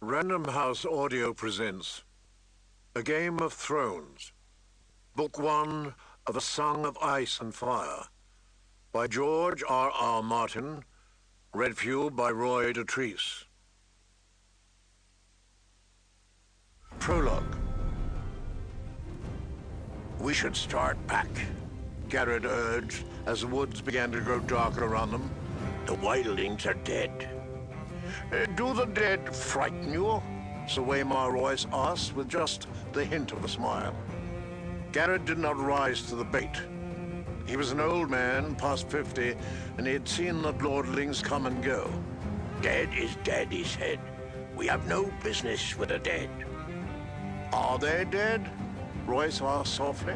Random House Audio presents A Game of Thrones, Book 1 of A Song of Ice and Fire, by George R. Martin, read for you by Roy Dotrice. Prologue. "We should start back," Garrett urged as the woods began to grow darker around them. "The wildlings are dead." "Do the dead frighten you?" Sir Waymar Royce asked with just the hint of a smile. Garrett did not rise to the bait. He was an old man, past 50, and he had seen the lordlings come and go. "Dead is dead," he said. "We have no business with the dead." "Are they dead?" Royce asked softly.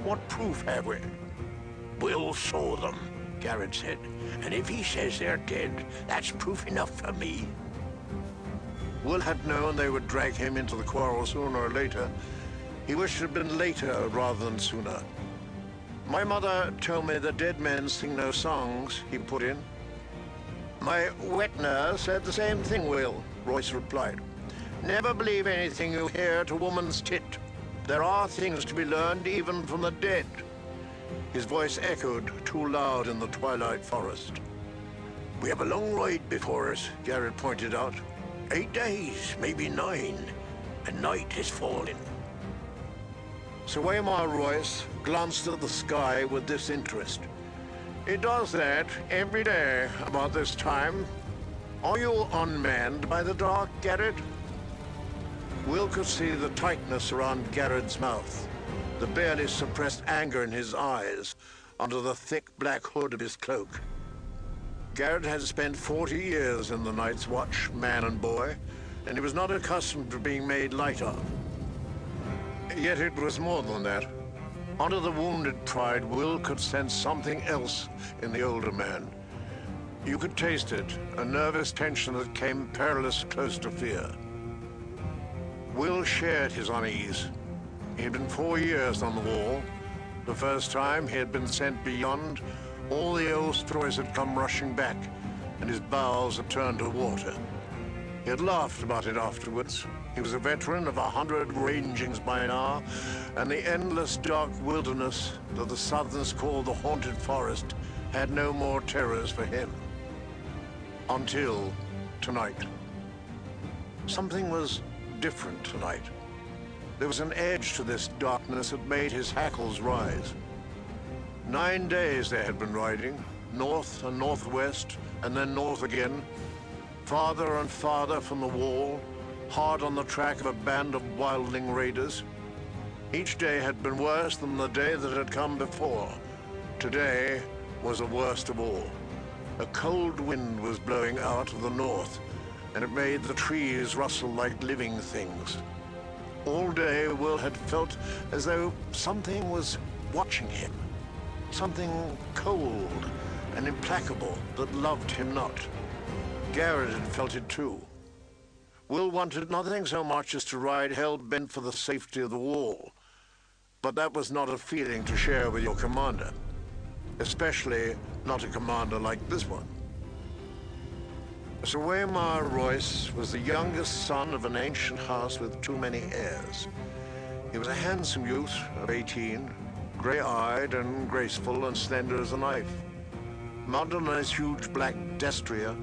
"What proof have we?" "We'll show them," Garrett said. "And if he says they're dead, that's proof enough for me." Will had known they would drag him into the quarrel sooner or later. He wished it had been later rather than sooner. "My mother told me that dead men sing no songs," he put in. "My wet nurse said the same thing, Will," Royce replied. "Never believe anything you hear at a woman's tit. There are things to be learned even from the dead." His voice echoed too loud in the twilight forest. "We have a long ride before us," Garrett pointed out. 8 days, maybe 9, and night is falling. Sir Waymar Royce glanced at the sky with disinterest. "It does that every day about this time. Are you unmanned by the dark, Garrett?" Will could see the tightness around Garrett's mouth, the barely suppressed anger in his eyes under the thick black hood of his cloak. Garrett had spent 40 years in the Night's Watch, man and boy, and he was not accustomed to being made light of. Yet it was more than that. Under the wounded pride, Will could sense something else in the older man. You could taste it, a nervous tension that came perilously close to fear. Will shared his unease. He had been 4 years on the wall. The first time he had been sent beyond, all the old stories had come rushing back, and his bowels had turned to water. He had laughed about it afterwards. He was a veteran of 100 rangings by now, and the endless dark wilderness that the Southerns called the Haunted Forest had no more terrors for him. Until tonight. Something was different tonight. There was an edge to this darkness that made his hackles rise. 9 days they had been riding, north and northwest, and then north again, farther and farther from the wall, hard on the track of a band of wildling raiders. Each day had been worse than the day that had come before. Today was the worst of all. A cold wind was blowing out of the north, and it made the trees rustle like living things. All day Will had felt as though something was watching him. Something cold and implacable that loved him not. Garrett had felt it too. Will wanted nothing so much as to ride hell-bent for the safety of the wall. But that was not a feeling to share with your commander. Especially not a commander like this one. Sir Waymar Royce was the youngest son of an ancient house with too many heirs. He was a handsome youth of 18, gray-eyed and graceful and slender as a knife. Mounted on his huge black destrier,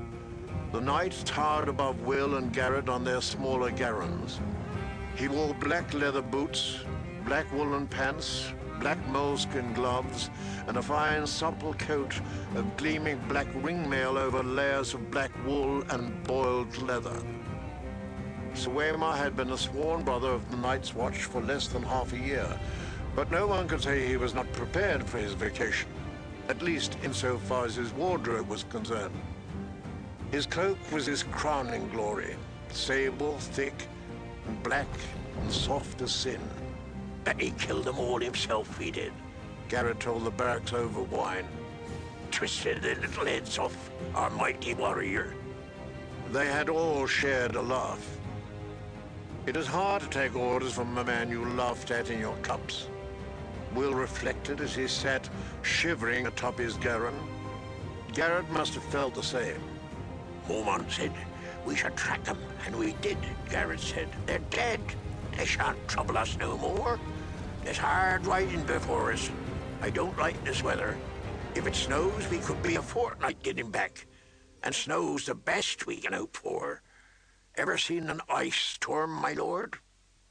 the knight towered above Will and Garrett on their smaller garrons. He wore black leather boots, black woolen pants, black moleskin gloves, and a fine supple coat of gleaming black ringmail over layers of black wool and boiled leather. Sir Waymar had been a sworn brother of the Night's Watch for less than half a year, but no one could say he was not prepared for his vacation, at least insofar as his wardrobe was concerned. His cloak was his crowning glory, sable, thick, and black, and soft as sin. "He killed them all himself, he did," Garrett told the barracks over wine. "Twisted their little heads off, our mighty warrior." They had all shared a laugh. It is hard to take orders from a man you laughed at in your cups. Will reflected as he sat shivering atop his garron. Garrett must have felt the same. Oman said, We should track them, and we did, Garrett said. They're dead. They shan't trouble us no more. There's hard riding before us. I don't like this weather. If it snows, we could be a fortnight getting back. And snow's the best we can hope for. Ever seen an ice storm, my lord?